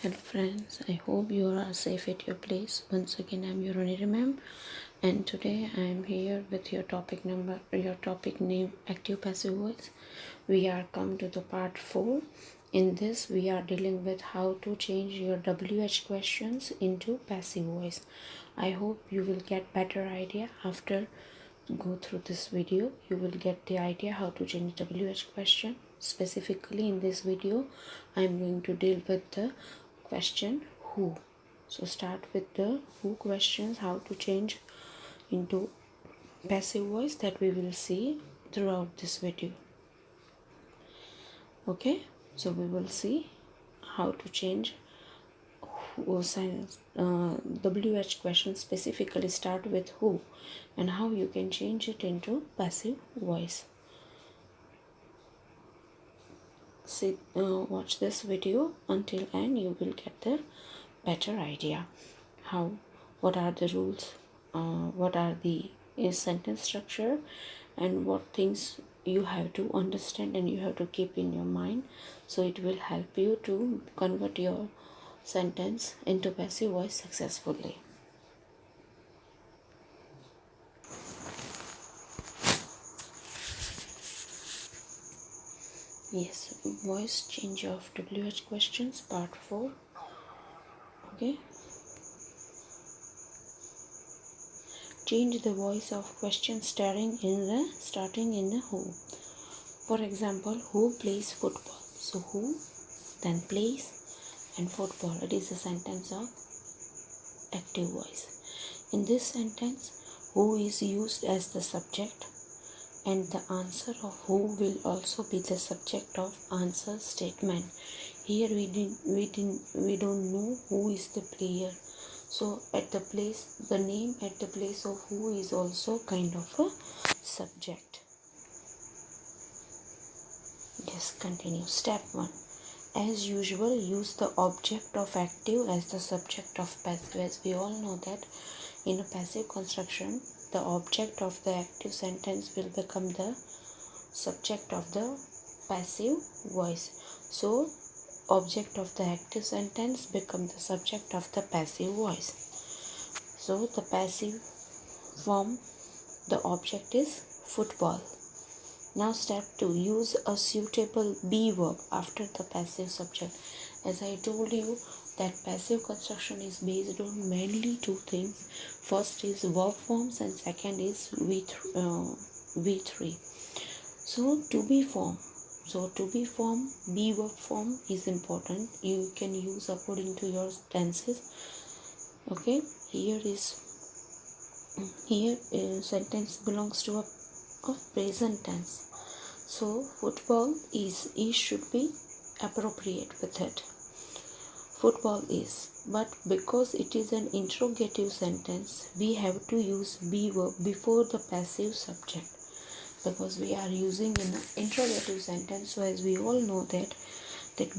Hello friends, I hope you are safe at your place. Once again, I'm your Anirimam, and today I am here with your topic name, active passive voice. We are come to the part 4. In this, we are dealing with how to change your WH questions into passive voice. I hope you will get better idea after go through this video. You will get the idea how to change WH question. Specifically in this video, I am going to deal with the question who. So start with the who questions, how to change into passive voice, that we will see throughout this video. Okay, so we will see how to change WH question, specifically start with who, and how you can change it into passive voice. See, watch this video until end. You will get the better idea how, what are the rules, what are the sentence structure, and what things you have to understand and you have to keep in your mind, so it will help you to convert your sentence into passive voice successfully. Yes, voice change of WH questions part 4. Okay, change the voice of question starting in the who. For example, who plays football? So who, then plays, and football. It is a sentence of active voice. In this sentence, who is used as the subject, and the answer of who will also be the subject of answer statement. Here we don't know who is the player, so at the place, the name at the place of who is also kind of a subject. Yes, continue. Step 1. As usual, use the object of active as the subject of passive. As we all know that in a passive construction, the object of the active sentence will become the subject of the passive voice. So, object of the active sentence become the subject of the passive voice. So, the passive form, the object is football. Now step 2, use a suitable be verb after the passive subject. As I told you that passive construction is based on mainly two things. First is verb forms and second is V3. So to be form, be verb form is important. You can use according to your tenses. Okay, here sentence belongs to a present tense, so football is should be appropriate with it. Football is, but because it is an interrogative sentence, we have to use be verb before the passive subject, because we are using an interrogative sentence. So as we all know that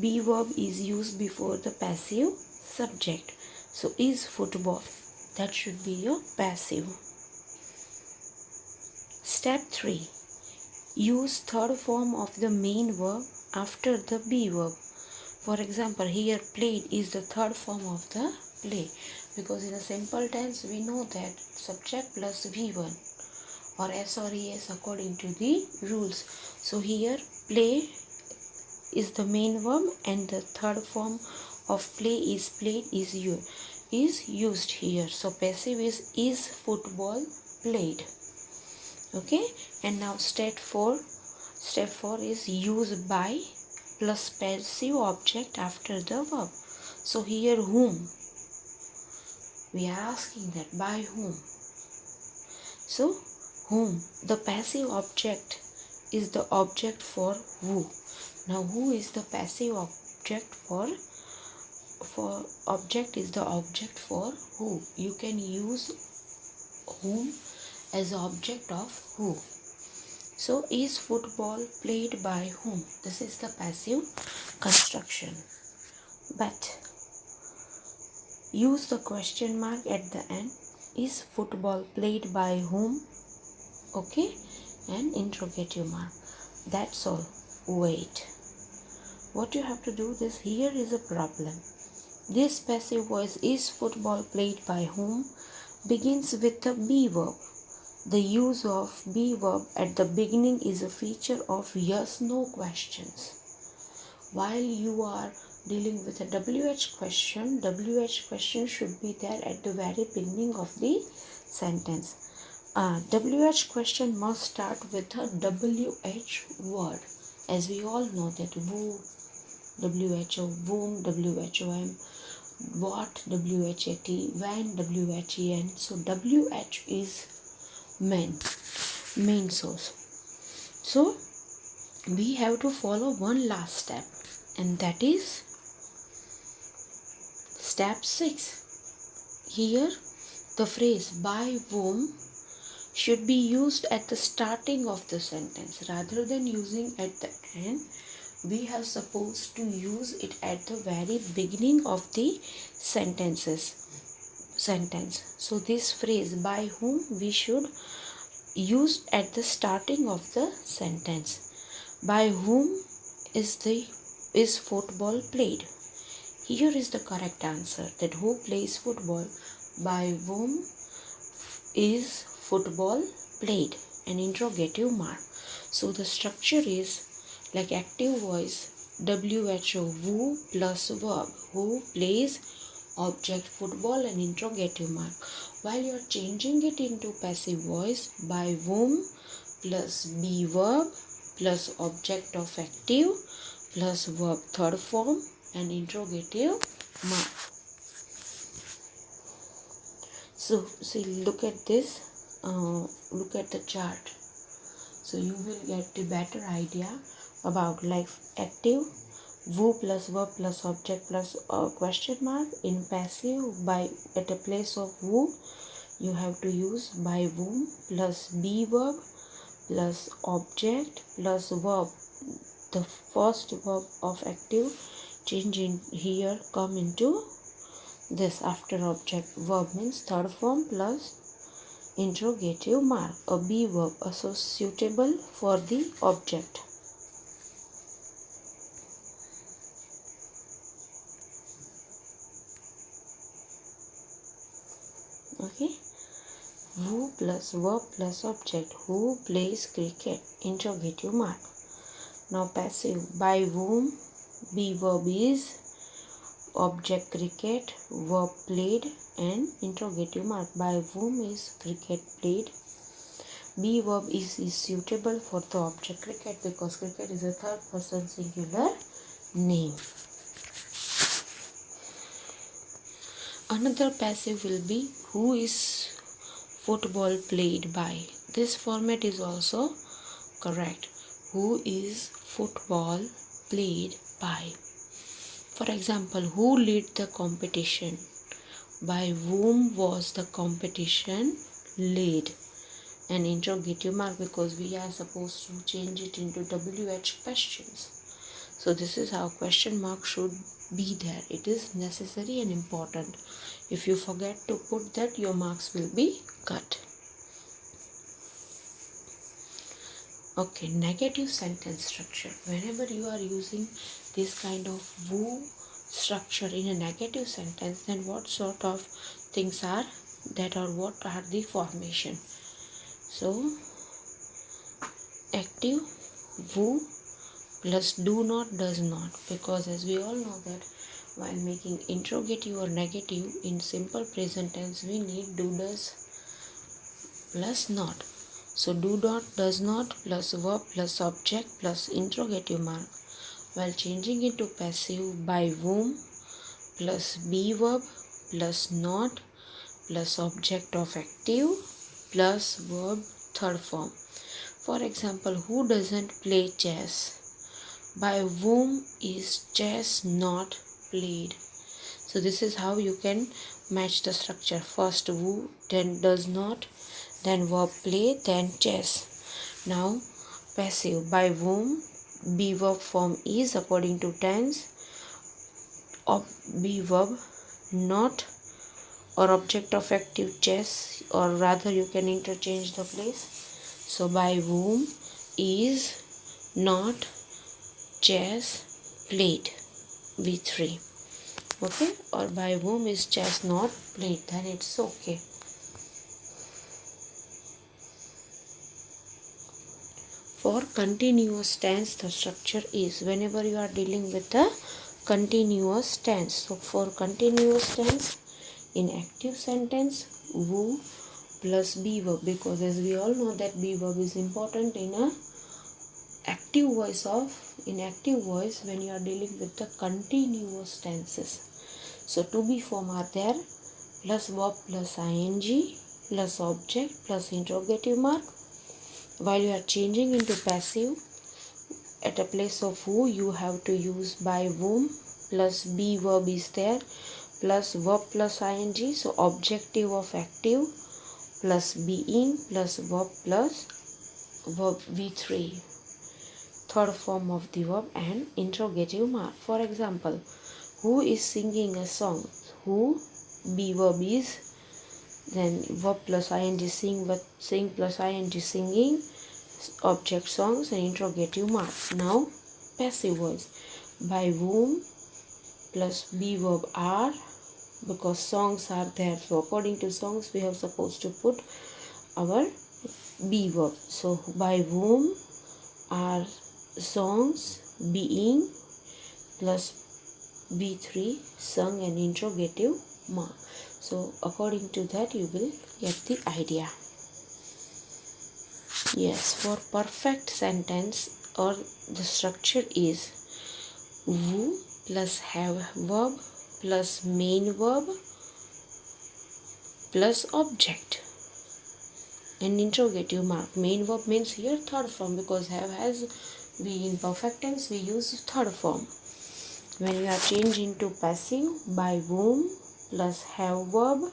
be verb is used before the passive subject. So is football, that should be your passive. Step 3. Use third form of the main verb after the be verb. For example, here played is the third form of the play, because in a simple tense we know that subject plus V1 or S or ES according to the rules. So here play is the main verb and the third form of play is played is used here. So passive is football played. Okay, and now step 4 is use by plus passive object after the verb. So here whom, we are asking that by whom. So whom, the passive object is the object for who. Now who is the passive object for object is the object for who. You can use whom as object of who. So is football played by whom? This is the passive construction. But use the question mark at the end. Is football played by whom? Okay, and interrogative mark. That's all. Wait. What you have to do this, here is a problem. This passive voice, is football played by whom, begins with the be verb. The use of be verb at the beginning is a feature of yes/no questions. While you are dealing with a WH question should be there at the very beginning of the sentence. WH question must start with a WH word. As we all know that who, WHO, whom, WHOM, what, WHAT, when, WHEN. So WH is main source. So we have to follow one last step, and that is step 6. Here the phrase by whom should be used at the starting of the sentence rather than using at the end. We are supposed to use it at the very beginning of the sentence. So this phrase by whom we should use at the starting of the sentence. By whom is football played? Here is the correct answer, that who plays football. By whom is football played? An interrogative mark. So the structure is like active voice, WHO, who plus verb, who plays, object, football, and interrogative mark. While you are changing it into passive voice, by whom plus be verb plus object of active plus verb third form and interrogative mark. So see, look at this, look at the chart. So you will get a better idea about like active, who plus verb plus object plus question mark. In passive, by at a place of who, you have to use by whom plus be verb plus object plus verb. The first verb of active change in here come into this after object. Verb means third form plus interrogative mark. A be verb also suitable for the object. Okay. Who plus verb plus object. Who plays cricket? Interrogative mark. Now passive. By whom, be verb is, object cricket, verb played, and interrogative mark. By whom is cricket played? Be verb is suitable for the object cricket because cricket is a third person singular name. Another passive will be who is football played by. This format is also correct. Who is football played by? For example, who led the competition? By whom was the competition led? An interrogative mark because we are supposed to change it into WH questions. So this is how question mark should be there. It is necessary and important. If you forget to put that, your marks will be cut. Okay, negative sentence structure. Whenever you are using this kind of who structure in a negative sentence, then what sort of things are that, or what are the formation? So active who plus do not, does not, because as we all know that while making interrogative or negative in simple present tense, we need do, does plus not. So do not, does not plus verb plus object plus interrogative mark. While changing into passive, by whom plus be verb plus not plus object of active plus verb third form. For example, who doesn't play chess? By whom is chess not played? So this is how you can match the structure. First who, then does not, then verb play, then chess. Now passive. By whom, be verb form is according to tense, be verb not, or object of active chess, or rather you can interchange the place. So by whom is not chess played, V3. Okay, or by whom is chess not played, then it's okay. For continuous tense, the structure is whenever you are dealing with the continuous tense. So for continuous tense, in active sentence, who plus be verb, because as we all know that be verb is important in a active voice in active voice when you are dealing with the continuous tenses. So to be form are there, plus verb plus ing plus object plus interrogative mark. While you are changing into passive, at a place of who you have to use by whom plus be verb is there plus verb plus ing. So objective of active plus being plus verb v3, third form of the verb, and interrogative mark. For example, who is singing a song? Who be verb is, then verb plus ing sing plus ing singing, object songs, and interrogative mark. Now passive voice, by whom plus be verb are, because songs are there, so according to songs we have supposed to put our be verb. So by whom are songs being plus b3 sung and interrogative mark. So according to that you will get the idea. Yes, for perfect sentence, or the structure is who plus have verb plus main verb plus object and interrogative mark. Main verb means here third form, because have has we in perfect tense we use third form. When we are changed into passive, by whom plus have verb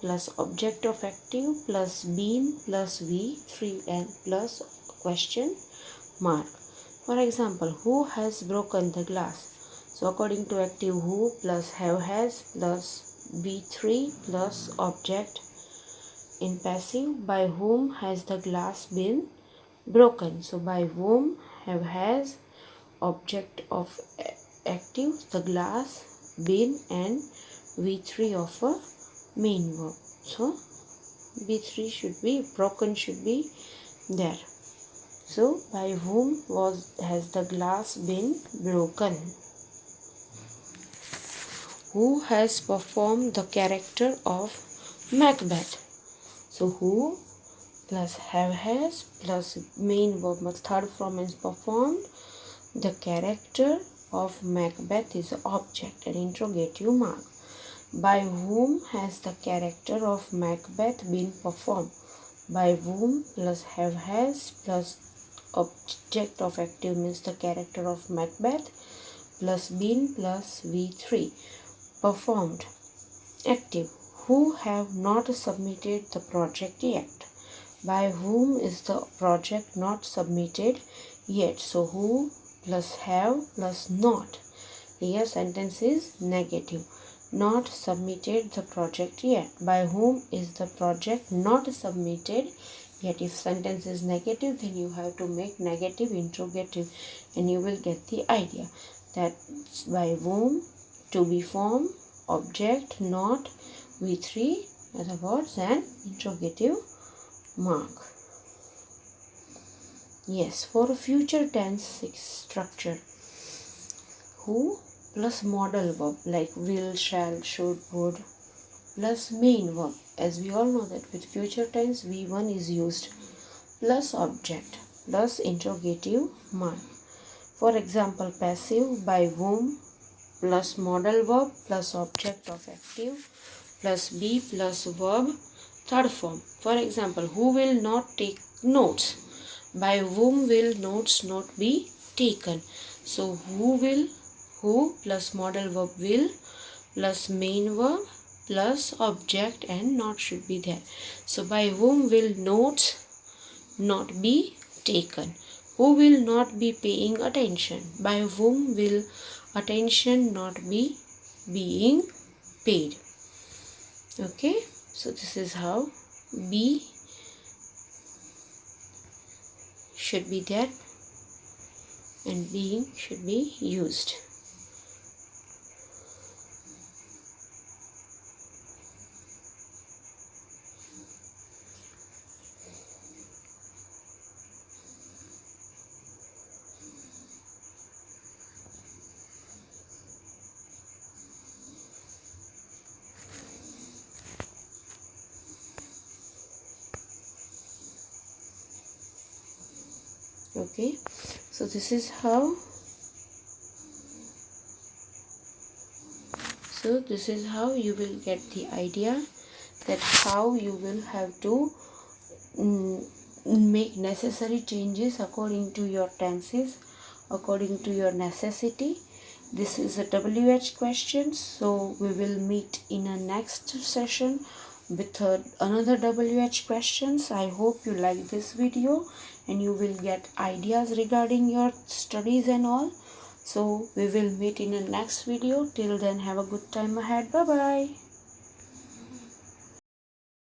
plus object of active plus been plus v3 and plus question mark. For example, who has broken the glass? So according to active, who plus have has plus v3 plus object. In passive, by whom has the glass been broken? So by whom have has, object of active, the glass, been, and v3 of a main verb. So v3 should be broken, should be there. So by whom has the glass been broken? Who has performed the character of Macbeth? So who plus have has plus main verb, third form is performed. The character of Macbeth is object and interrogative mark. By whom has the character of Macbeth been performed? By whom plus have has plus object of active means the character of Macbeth plus been plus v3. Performed active. Who have not submitted the project yet? By whom is the project not submitted yet? So who plus have plus not. Here sentence is negative. Not submitted the project yet. By whom is the project not submitted yet? If sentence is negative, then you have to make negative interrogative and you will get the idea. That's by whom, to be form, object, not, v3, other words, and interrogative mark. Yes, for future tense structure, who plus modal verb like will, shall, should, would plus main verb. As we all know that with future tense v1 is used plus object plus interrogative mark. For example, passive, by whom plus modal verb plus object of active plus be plus verb third form. For example, who will not take notes? By whom will notes not be taken? So who plus modal verb will plus main verb plus object and not should be there. So by whom will notes not be taken? Who will not be paying attention? By whom will attention not be being paid? Okay, so this is how be should be there and being should be used. Okay, so this is how you will get the idea that how you will have to make necessary changes according to your tenses, according to your necessity. This is a WH question, so we will meet in a next session with another WH questions. I hope you like this video and you will get ideas regarding your studies and all. So we will meet in a next video. Till then, have a good time ahead. Bye bye.